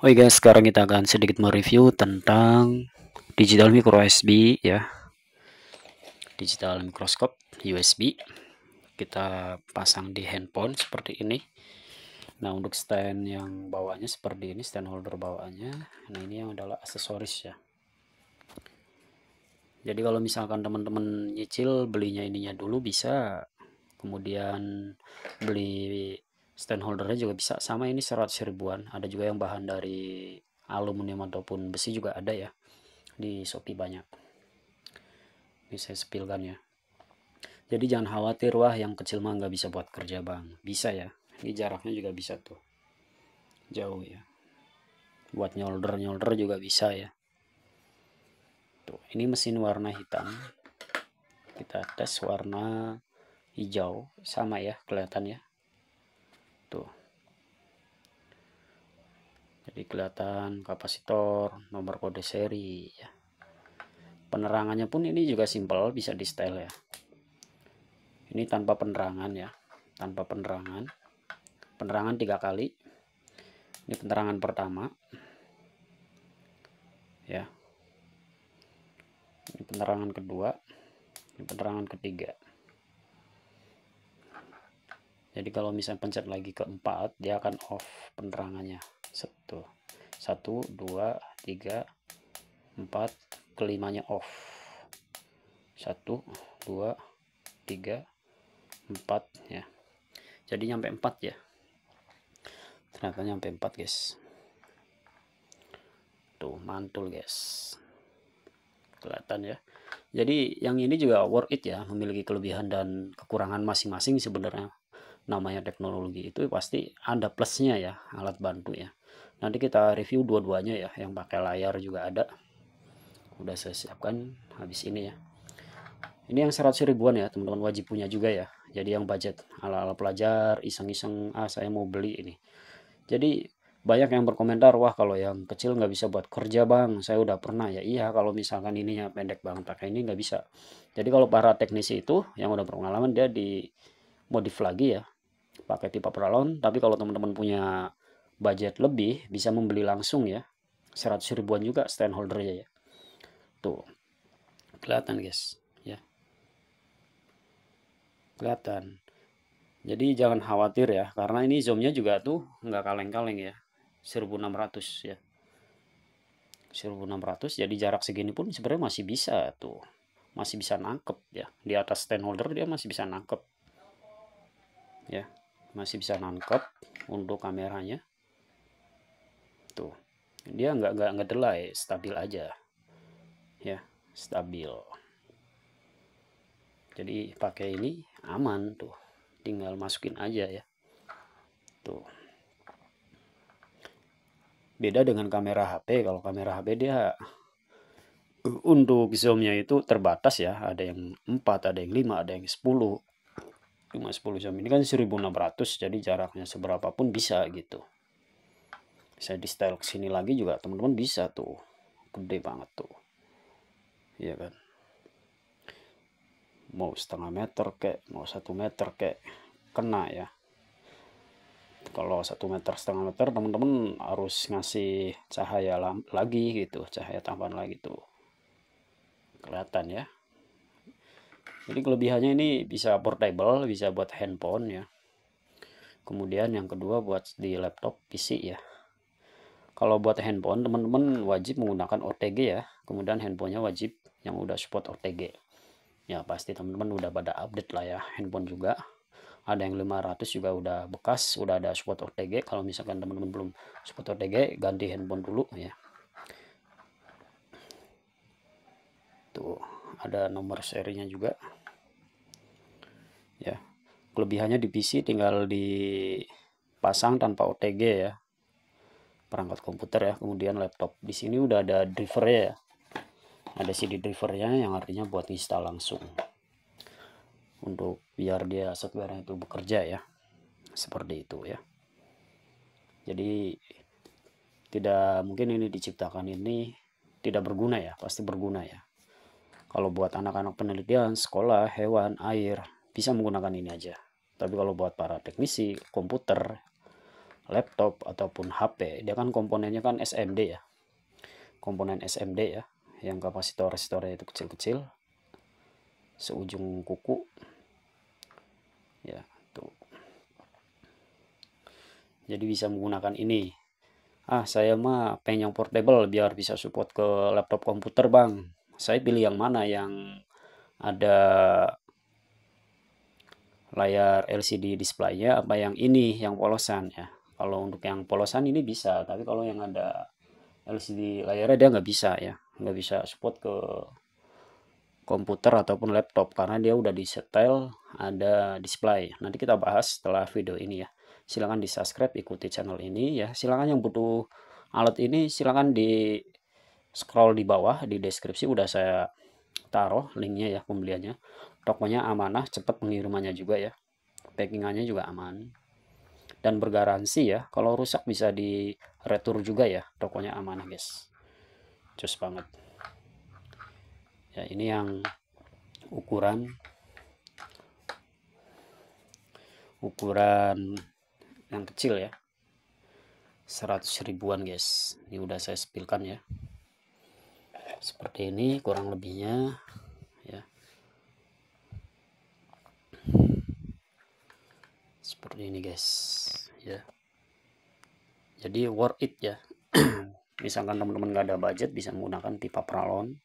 Oke guys, sekarang kita akan sedikit mereview tentang digital micro USB ya. Digital microscope USB. Kita pasang di handphone seperti ini. Nah, untuk stand yang bawahnya seperti ini, stand holder bawahnya. Nah, ini yang adalah aksesoris ya. Jadi kalau misalkan teman-teman nyicil belinya ininya dulu bisa. Kemudian beli stand holdernya juga bisa. Sama ini 100 ribuan. Ada juga yang bahan dari aluminium ataupun besi juga ada ya. Di Shopee banyak. Ini saya sepilkan ya. Jadi jangan khawatir, wah yang kecil mah nggak bisa buat kerja bang. Bisa ya. Ini jaraknya juga bisa tuh. Jauh ya. Buat nyolder-nyolder juga bisa ya. Tuh, ini mesin warna hitam. Kita tes warna hijau. Sama ya, kelihatan ya. Tuh. Jadi kelihatan kapasitor, nomor kode seri ya. Penerangannya pun ini juga simpel, bisa di style ya. Ini tanpa penerangan ya. Tanpa penerangan. Penerangan 3 kali. Ini penerangan pertama. Ya. Ini penerangan kedua. Ini penerangan ketiga. Jadi kalau misalnya pencet lagi keempat, dia akan off penerangannya. Satu, dua, tiga, empat, kelimanya off. Satu, dua, tiga, empat ya. Jadi nyampe 4 ya. Ternyata nyampe 4 guys. Tuh mantul guys. Kelihatan ya. Jadi yang ini juga worth it ya, memiliki kelebihan dan kekurangan masing-masing sebenarnya. Namanya teknologi itu pasti ada plusnya ya, alat bantu ya. Nanti kita review dua-duanya ya, yang pakai layar juga ada. Udah saya siapkan habis ini ya. Ini yang 100 ribuan ya, teman-teman wajib punya juga ya. Jadi yang budget ala-ala pelajar, iseng-iseng, saya mau beli ini. Jadi banyak yang berkomentar, wah kalau yang kecil nggak bisa buat kerja bang, saya udah pernah ya. Iya, kalau misalkan ininya pendek banget pakai ini nggak bisa. Jadi kalau para teknisi itu yang udah berpengalaman, dia di modif lagi ya, pakai pipa peralon. Tapi kalau teman-teman punya budget lebih, bisa membeli langsung ya, 100 ribuan juga stand holdernya ya. Tuh kelihatan guys ya, kelihatan. Jadi jangan khawatir ya, karena ini zoomnya juga tuh nggak kaleng-kaleng ya, 1600 ya. 1600, jadi jarak segini pun sebenarnya masih bisa tuh, masih bisa nangkep ya. Di atas stand holder dia masih bisa nangkep ya, masih bisa nangkep untuk kameranya. Tuh dia nggak delay, stabil aja ya, stabil. Jadi pakai ini aman tuh, tinggal masukin aja ya. Tuh beda dengan kamera HP. Kalau kamera HP dia untuk zoomnya itu terbatas ya, ada yang 4, ada yang 5, ada yang 10. Cuma 10 zoom, ini kan 1600, jadi jaraknya seberapa pun bisa gitu. Saya di style kesini lagi juga teman-teman bisa tuh, gede banget tuh, iya kan. Mau setengah meter kek, mau 1 meter kek, kena ya. Kalau 1,5 meter teman-teman harus ngasih cahaya lagi gitu, cahaya tambahan lagi tuh, kelihatan ya. Jadi kelebihannya ini bisa portable, bisa buat handphone ya. Kemudian yang kedua buat di laptop, PC ya. Kalau buat handphone teman-teman wajib menggunakan OTG ya. Kemudian handphonenya wajib yang udah support OTG. Ya pasti teman-teman udah pada update lah ya, handphone juga. Ada yang 500 juga udah bekas, udah ada support OTG. Kalau misalkan teman-teman belum support OTG, ganti handphone dulu ya. Tuh ada nomor serinya juga ya. Kelebihannya di PC tinggal dipasang tanpa OTG ya, perangkat komputer ya. Kemudian laptop di sini udah ada drivernya ya, ada CD drivernya yang artinya buat install langsung, untuk biar dia software itu bekerja ya, seperti itu ya. Jadi tidak mungkin ini diciptakan ini tidak berguna ya, pasti berguna ya. Kalau buat anak-anak penelitian, sekolah, hewan, air, bisa menggunakan ini aja. Tapi kalau buat para teknisi komputer, laptop ataupun HP, dia kan komponennya kan SMD ya, komponen SMD ya, yang kapasitor-resistornya itu kecil-kecil, seujung kuku ya tuh. Jadi bisa menggunakan ini. Saya mah pengen yang portable biar bisa support ke laptop komputer bang. Saya pilih yang mana, yang ada layar LCD displaynya apa yang ini, yang polosan ya. Kalau untuk yang polosan ini bisa, tapi kalau yang ada LCD layarnya dia nggak bisa ya, nggak bisa support ke komputer ataupun laptop karena dia udah disetel ada display. Nanti kita bahas setelah video ini ya. Silahkan di subscribe, ikuti channel ini ya. Silahkan yang butuh alat ini silahkan di scroll di bawah di deskripsi udah saya taruh linknya ya, pembeliannya. Tokonya amanah, cepat pengirimannya juga ya. Packingannya juga aman dan bergaransi ya. Kalau rusak bisa di retur juga ya. Tokonya amanah guys. Cus banget. Ya ini yang ukuran yang kecil ya, 100 ribuan guys. Ini udah saya spilkan ya, seperti ini kurang lebihnya ya, seperti ini guys ya. Jadi worth it ya. Misalkan teman-teman nggak ada budget bisa menggunakan pipa pralon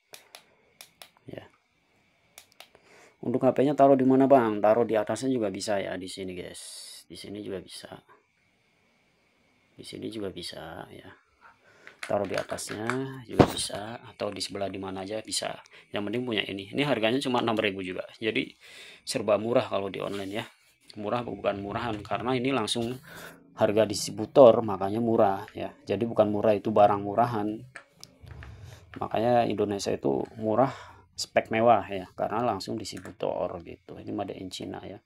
ya. Untuk HP-nya taruh di mana bang? Taruh di atasnya juga bisa ya, di sini guys. Di sini juga bisa. Di sini juga bisa ya. Taruh di atasnya juga bisa, atau di sebelah di mana aja bisa. Yang penting punya ini. Ini harganya cuma 6.000 juga. Jadi serba murah kalau di online ya. Murah bukan murahan karena ini langsung harga distributor, makanya murah ya. Jadi bukan murah itu barang murahan. Makanya Indonesia itu murah, spek mewah ya, karena langsung distributor gitu. Ini made in China ya.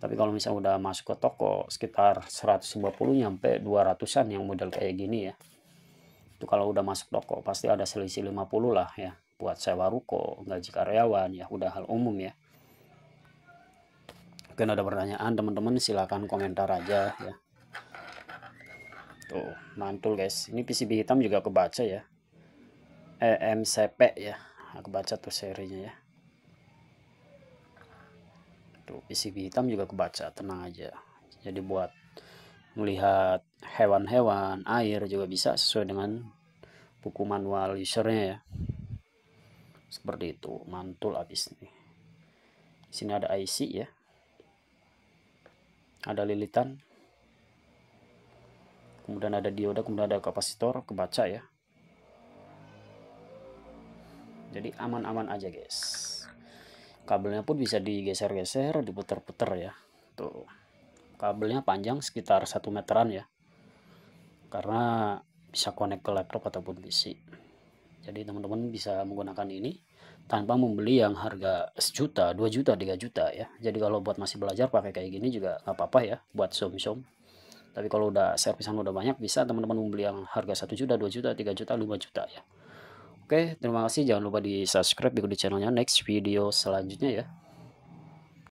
Tapi kalau misalnya udah masuk ke toko sekitar 150 nyampe 200-an yang model kayak gini ya. Itu kalau udah masuk toko pasti ada selisih 50 lah ya, buat sewa ruko, gaji karyawan ya, udah hal umum ya. Mungkin ada pertanyaan teman-teman, silahkan komentar aja ya. Tuh mantul guys, ini PCB hitam juga kebaca ya, EMCP ya, kebaca tuh serinya ya. Tuh PCB hitam juga kebaca, tenang aja. Jadi buat melihat hewan-hewan, air juga bisa sesuai dengan buku manual usernya ya. Seperti itu, mantul habis nih. Di sini ada IC ya. Ada lilitan. Kemudian ada dioda, kemudian ada kapasitor, kebaca ya. Jadi aman-aman aja guys. Kabelnya pun bisa digeser-geser, diputer-puter ya. Tuh. Kabelnya panjang sekitar 1 meteran ya. Karena bisa connect ke laptop ataupun PC. Jadi teman-teman bisa menggunakan ini tanpa membeli yang harga 1 juta, 2 juta, 3 juta ya. Jadi kalau buat masih belajar pakai kayak gini juga nggak apa-apa ya, buat som-som. Tapi kalau udah servisan udah banyak, bisa teman-teman membeli yang harga 1 juta, 2 juta, 3 juta, 5 juta ya. Oke, terima kasih. Jangan lupa di subscribe, ikuti channelnya next video selanjutnya ya.